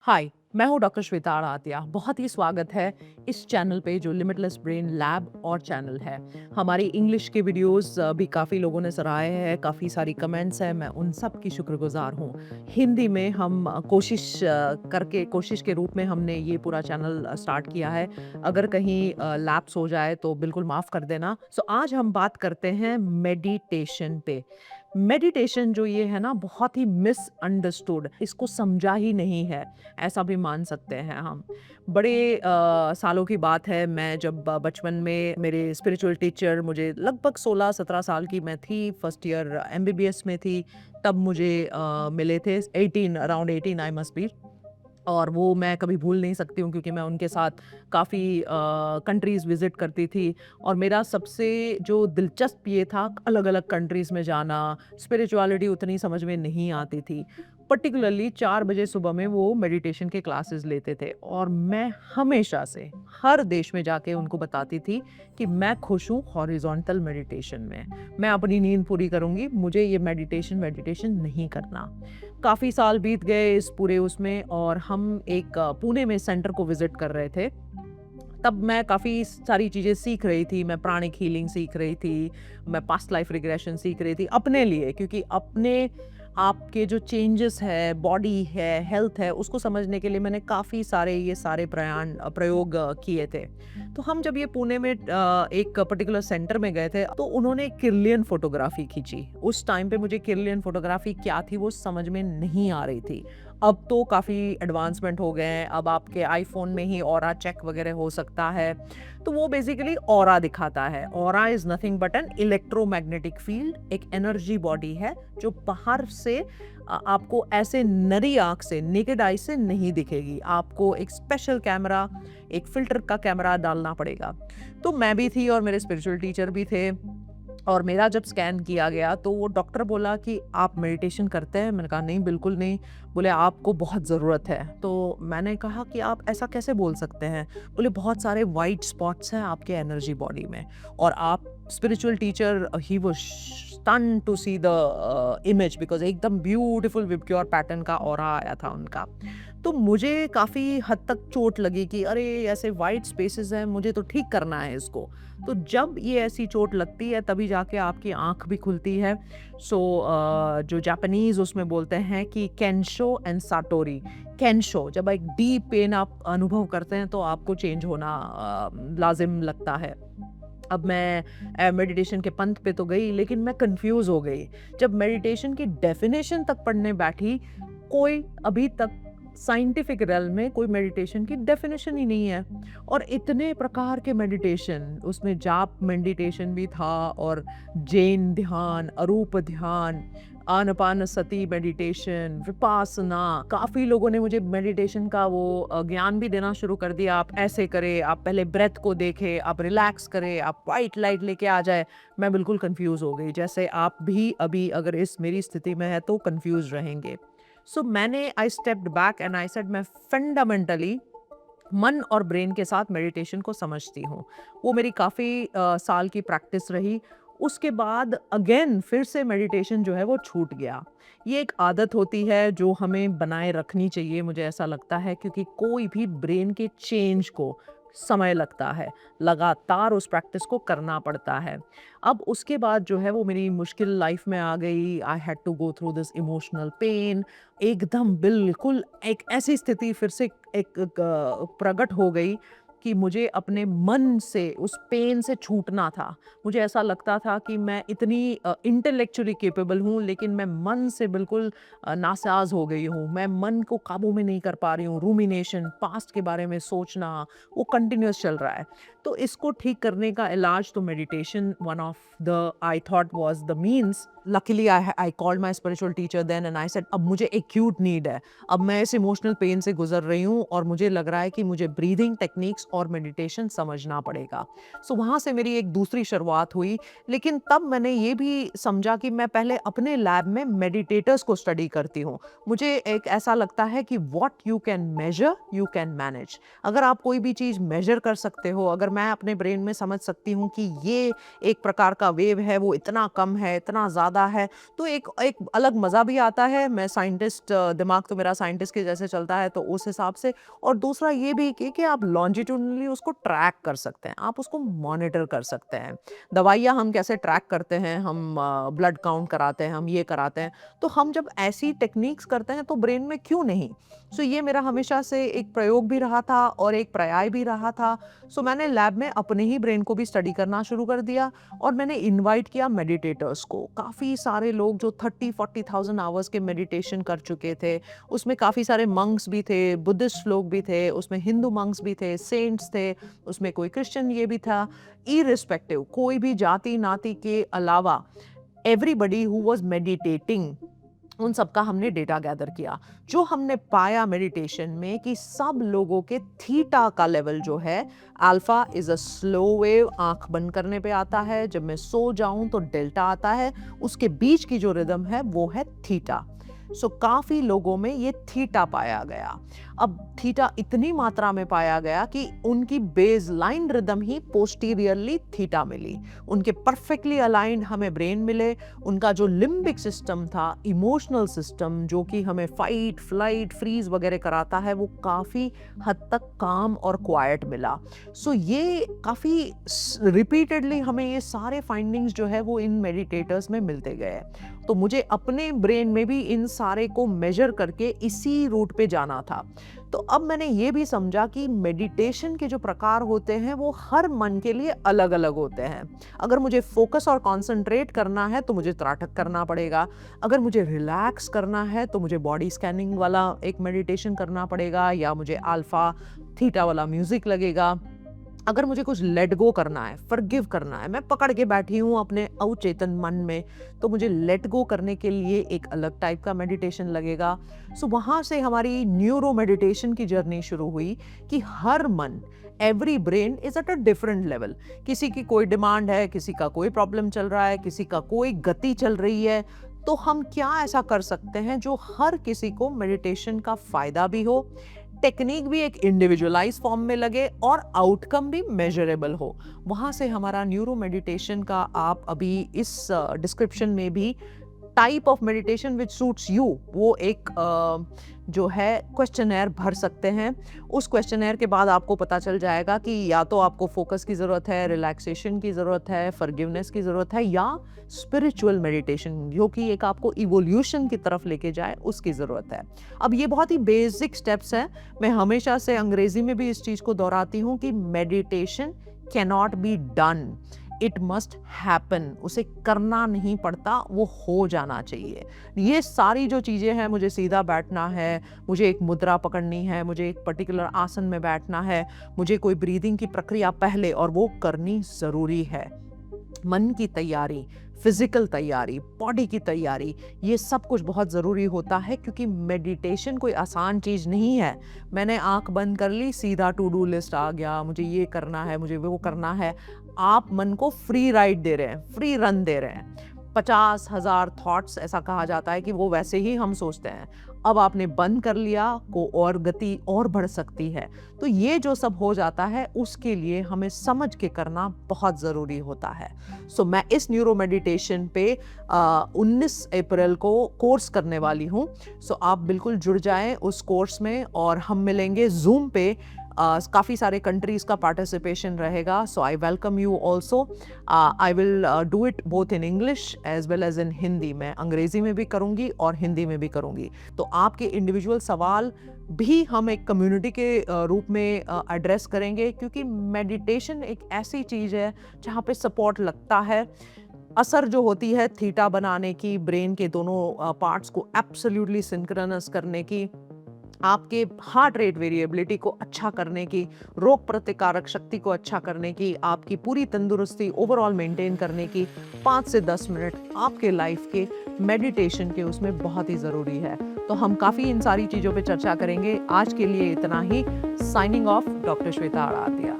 हाय, मैं हूँ डॉक्टर श्वेता आराध्या। बहुत ही स्वागत है इस चैनल पे जो लिमिटलेस ब्रेन लैब और चैनल है। हमारी इंग्लिश के वीडियोस भी काफ़ी लोगों ने सराहे हैं, काफ़ी सारी कमेंट्स हैं, मैं उन सब की शुक्रगुजार हूँ। हिंदी में हम कोशिश के रूप में हमने ये पूरा चैनल स्टार्ट किया है। अगर कहीं लैप्स हो जाए तो बिल्कुल माफ़ कर देना। सो आज हम बात करते हैं मेडिटेशन पे। मेडिटेशन जो ये है ना बहुत ही मिसअंडरस्टूड, इसको समझा ही नहीं है, ऐसा भी मान सकते हैं हम। बड़े सालों की बात है, मैं जब बचपन में मेरे स्पिरिचुअल टीचर मुझे लगभग 16-17 साल की मैं थी, फर्स्ट ईयर एमबीबीएस में थी, तब मुझे मिले थे 18 अराउंड 18 आई मस्ट बी। और वो मैं कभी भूल नहीं सकती हूँ क्योंकि मैं उनके साथ काफ़ी कंट्रीज़ विज़िट करती थी और मेरा सबसे जो दिलचस्प ये था अलग-अलग कंट्रीज़ में जाना, स्पिरिचुअलिटी उतनी समझ में नहीं आती थी। पर्टिकुलरली 4 बजे सुबह में वो मेडिटेशन के क्लासेस लेते थे और मैं हमेशा से हर देश में जाके उनको बताती थी कि मैं खुश हूँ हॉरिज़ॉन्टल मेडिटेशन में। मैं अपनी नींद पूरी करूँगी, मुझे ये मेडिटेशन नहीं करना। काफ़ी साल बीत गए इस पूरे उसमें और हम एक पुणे में सेंटर को विज़िट कर रहे थे। तब मैं काफ़ी सारी चीज़ें सीख रही थी, मैं प्राणिक हीलिंग सीख रही थी, मैं पास्ट लाइफ रिग्रेशन सीख रही थी अपने लिए, क्योंकि अपने आपके जो चेंजेस है, बॉडी है, हेल्थ है, उसको समझने के लिए मैंने काफ़ी सारे ये सारे प्रयोग किए थे। तो हम जब ये पुणे में एक पर्टिकुलर सेंटर में गए थे, तो उन्होंने किर्लियन फ़ोटोग्राफ़ी खींची। उस टाइम पे मुझे किर्लियन फ़ोटोग्राफ़ी क्या थी वो समझ में नहीं आ रही थी। अब तो काफ़ी एडवांसमेंट हो गए हैं, अब आपके आईफ़ोन में ही ऑरा चेक वगैरह हो सकता है। तो वो बेसिकली ऑरा दिखाता है। Aura is nothing but an electromagnetic field, एक एनर्जी बॉडी है जो बाहर से आपको ऐसे नरी आँख से, नेकेड आई से नहीं दिखेगी। आपको एक स्पेशल कैमरा, एक फ़िल्टर का कैमरा डालना पड़ेगा। तो मैं भी थी और मेरे स्पिरिचुअल टीचर भी थे और मेरा जब स्कैन किया गया तो वो डॉक्टर बोला कि आप मेडिटेशन करते हैं? मैंने कहा नहीं, बिल्कुल नहीं। बोले आपको बहुत ज़रूरत है। तो मैंने कहा कि आप ऐसा कैसे बोल सकते हैं? बोले बहुत सारे व्हाइट स्पॉट्स हैं आपके एनर्जी बॉडी में और आप spiritual teacher he was stunned to see the image because एकदम ब्यूटीफुल विबग्योर पैटर्न का ऑरा आया था उनका। तो मुझे काफ़ी हद तक चोट लगी कि अरे! ऐसे व्हाइट स्पेसेस हैं, मुझे तो ठीक करना है इसको। तो जब ये ऐसी चोट लगती है तभी जाके आपकी आँख भी खुलती है। सो जो जापानीज़ उसमें बोलते हैं कि केंशो एंड साटोरी। केंशो जब एक डीप पेन आप अनुभव करते हैं तो आपको चेंज होना लाज़िम लगता है। अब मैं मेडिटेशन के पंथ पे तो गई लेकिन मैं कन्फ्यूज़ हो गई। जब मेडिटेशन की डेफ़िनेशन तक पढ़ने बैठी, कोई अभी तक साइंटिफिक रेल्म में कोई मेडिटेशन की डेफ़िनेशन ही नहीं है। और इतने प्रकार के मेडिटेशन, उसमें जाप मेडिटेशन भी था और जैन ध्यान, अरूप ध्यान, आनापानसती मेडिटेशन, विपासना, काफ़ी लोगों ने मुझे मेडिटेशन का वो ज्ञान भी देना शुरू कर दिया। आप ऐसे करें, आप पहले ब्रेथ को देखें, आप रिलैक्स करें, आप व्हाइट लाइट लेके आ जाए। मैं बिल्कुल कन्फ्यूज़ हो गई, जैसे आप भी अभी अगर इस मेरी स्थिति में हैं तो कन्फ्यूज़ रहेंगे। सो मैंने I stepped back and I said मैं फंडामेंटली मन और ब्रेन के साथ मेडिटेशन को समझती हूँ। वो मेरी काफ़ी साल की प्रैक्टिस रही। उसके बाद अगेन फिर से मेडिटेशन जो है वो छूट गया। ये एक आदत होती है जो हमें बनाए रखनी चाहिए, मुझे ऐसा लगता है, क्योंकि कोई भी ब्रेन के चेंज को समय लगता है। लगातार उस प्रैक्टिस को करना पड़ता है। अब उसके बाद जो है वो मेरी मुश्किल लाइफ़ में आ गई। I had to go through this emotional pain. एकदम बिल्कुल एक ऐसी स्थिति फिर से एक प्रकट हो गई कि मुझे अपने मन से उस पेन से छूटना था। मुझे ऐसा लगता था कि मैं इतनी इंटेलेक्चुअली कैपेबल हूँ लेकिन मैं मन से बिल्कुल नासाज हो गई हूँ। मैं मन को काबू में नहीं कर पा रही हूँ। रूमिनेशन, पास्ट के बारे में सोचना, वो कंटिन्यूअस चल रहा है। तो इसको ठीक करने का इलाज तो meditation one of the I thought was the means. Luckily I called my spiritual teacher then and I said अब मुझे एक्यूट नीड है। अब मैं इस इमोशनल पेन से गुज़र रही हूँ और मुझे लग रहा है कि मुझे ब्रीथिंग टेक्निक्स और मेडिटेशन समझना पड़ेगा। सो वहाँ से मेरी एक दूसरी शुरुआत हुई, लेकिन तब मैंने ये भी समझा कि मैं पहले अपने लैब में मेडिटेटर्स को स्टडी करती हूँ। मुझे एक ऐसा लगता है कि what you can measure, you can manage. अगर आप कोई भी चीज़ मेजर कर सकते हो, अगर अगर मैं अपने ब्रेन में समझ सकती हूँ कि ये एक प्रकार का वेव है, वो इतना कम है, इतना ज़्यादा है, तो एक एक अलग मज़ा भी आता है। मैं साइंटिस्ट, दिमाग तो मेरा साइंटिस्ट के जैसे चलता है, तो उस हिसाब से। और दूसरा ये भी कि आप लॉन्जिट्यूडनली उसको ट्रैक कर सकते हैं, आप उसको मॉनिटर कर सकते हैं। दवाइयाँ हम कैसे ट्रैक करते हैं, हम ब्लड काउंट कराते हैं, हम ये कराते हैं, तो हम जब ऐसी टेक्निक्स करते हैं तो ब्रेन में क्यों नहीं? सो ये मेरा हमेशा से एक प्रयोग भी रहा था और एक पर्याय भी रहा था। सो मैंने लैब में अपने ही ब्रेन को भी स्टडी करना शुरू कर दिया और मैंने इनवाइट किया मेडिटेटर्स को। काफ़ी सारे लोग जो 30-40,000 आवर्स के मेडिटेशन कर चुके थे, उसमें काफ़ी सारे मंक्स भी थे, बुद्धिस्ट लोग भी थे, उसमें हिंदू मंक्स भी थे, सेंट्स थे, उसमें कोई क्रिश्चियन ये भी था। इर्रिस्पेक्टिव, कोई भी जाति नाती के अलावा एवरीबडी हु वाज मेडिटेटिंग, उन सब का हमने डेटा गैदर किया। जो हमने पाया मेडिटेशन में कि सब लोगों के थीटा का लेवल जो है, alpha is a slow wave, आंख बंद करने पे आता है, जब मैं सो जाऊं तो डेल्टा आता है, उसके बीच की जो रिदम है वो है थीटा। सो काफ़ी लोगों में ये थीटा पाया गया। अब थीटा इतनी मात्रा में पाया गया कि उनकी बेसलाइन रिदम ही पोस्टीरियरली थीटा मिली। उनके परफेक्टली अलाइंड हमें ब्रेन मिले। उनका जो लिम्बिक सिस्टम था, इमोशनल सिस्टम, जो कि हमें फाइट फ्लाइट फ्रीज वगैरह कराता है, वो काफ़ी हद तक काम और क्वाइट मिला। सो ये काफ़ी रिपीटेडली हमें ये सारे फाइंडिंग्स जो है वो इन मेडिटेटर्स में मिलते गए। तो मुझे अपने ब्रेन में भी इन सारे को मेजर करके इसी रूट पे जाना था। तो अब मैंने ये भी समझा कि मेडिटेशन के जो प्रकार होते हैं वो हर मन के लिए अलग अलग होते हैं। अगर मुझे फोकस और कंसंट्रेट करना है तो मुझे त्राटक करना पड़ेगा। अगर मुझे रिलैक्स करना है तो मुझे बॉडी स्कैनिंग वाला एक मेडिटेशन करना पड़ेगा, या मुझे अल्फा थीटा वाला म्यूजिक लगेगा। अगर मुझे कुछ लेट गो करना है, फॉरगिव करना है, मैं पकड़ के बैठी हूँ अपने अवचेतन मन में, तो मुझे लेट गो करने के लिए एक अलग टाइप का मेडिटेशन लगेगा। सो वहाँ से हमारी न्यूरो मेडिटेशन की जर्नी शुरू हुई कि हर मन, every brain is at a different level. किसी की कोई डिमांड है, किसी का कोई प्रॉब्लम चल रहा है, किसी का कोई गति चल रही है, तो हम क्या ऐसा कर सकते हैं जो हर किसी को मेडिटेशन का फायदा भी हो, टेक्निक भी एक इंडिविजुअलाइज फॉर्म में लगे और आउटकम भी मेजरेबल हो। वहाँ से हमारा न्यूरो मेडिटेशन का, आप अभी इस डिस्क्रिप्शन में भी type of meditation which suits you, वो एक जो है क्वेश्चनर भर सकते हैं। उस क्वेश्चनर के बाद आपको पता चल जाएगा कि या तो आपको फोकस की ज़रूरत है, रिलैक्सेशन की ज़रूरत है, फॉरगिवनेस की ज़रूरत है, या स्पिरिचुअल मेडिटेशन जो कि एक आपको इवोल्यूशन की तरफ लेके जाए, उसकी ज़रूरत है। अब ये बहुत ही बेसिक स्टेप्स हैं। मैं हमेशा से अंग्रेजी में भी इस चीज़ को दोहराती हूँ कि meditation cannot be done, it must happen. उसे करना नहीं पड़ता, वो हो जाना चाहिए। ये सारी जो चीज़ें हैं, मुझे सीधा बैठना है, मुझे एक मुद्रा पकड़नी है, मुझे एक पर्टिकुलर आसन में बैठना है, मुझे कोई ब्रीदिंग की प्रक्रिया पहले और वो करनी ज़रूरी है। मन की तैयारी, फिजिकल तैयारी, बॉडी की तैयारी, ये सब कुछ बहुत ज़रूरी होता है, क्योंकि मेडिटेशन कोई आसान चीज़ नहीं है। मैंने आंख बंद कर ली, सीधा टू डू लिस्ट आ गया, मुझे ये करना है, मुझे वो करना है। आप मन को फ्री राइड दे रहे हैं, फ्री रन दे रहे हैं। 50,000 थॉट्स, ऐसा कहा जाता है कि वो वैसे ही हम सोचते हैं। अब आपने बंद कर लिया को और गति और बढ़ सकती है। तो ये जो सब हो जाता है, उसके लिए हमें समझ के करना बहुत ज़रूरी होता है। सो मैं इस न्यूरो मेडिटेशन पे 19 अप्रैल को कोर्स करने वाली हूँ। सो आप बिल्कुल जुड़ जाएं उस कोर्स में, और हम मिलेंगे जूम पे। काफ़ी सारे कंट्रीज़ का पार्टिसिपेशन रहेगा। So I welcome you also. I will do it both in English as well as in Hindi. मैं अंग्रेज़ी में भी करूँगी और हिंदी में भी करूँगी। तो आपके इंडिविजुअल सवाल भी हम एक कम्युनिटी के रूप में एड्रेस करेंगे, क्योंकि मेडिटेशन एक ऐसी चीज़ है जहाँ पे सपोर्ट लगता है। असर जो होती है थीटा बनाने की, ब्रेन के दोनों पार्ट्स को एब्सोल्युटली सिंक्रोनस करने की, आपके हार्ट रेट वेरिएबिलिटी को अच्छा करने की, रोग प्रतिकारक शक्ति को अच्छा करने की, आपकी पूरी तंदुरुस्ती ओवरऑल मेंटेन करने की 5 से 10 मिनट आपके लाइफ के मेडिटेशन के उसमें बहुत ही ज़रूरी है। तो हम काफ़ी इन सारी चीज़ों पे चर्चा करेंगे। आज के लिए इतना ही। Signing off, doctor Shweta आड़ातिया।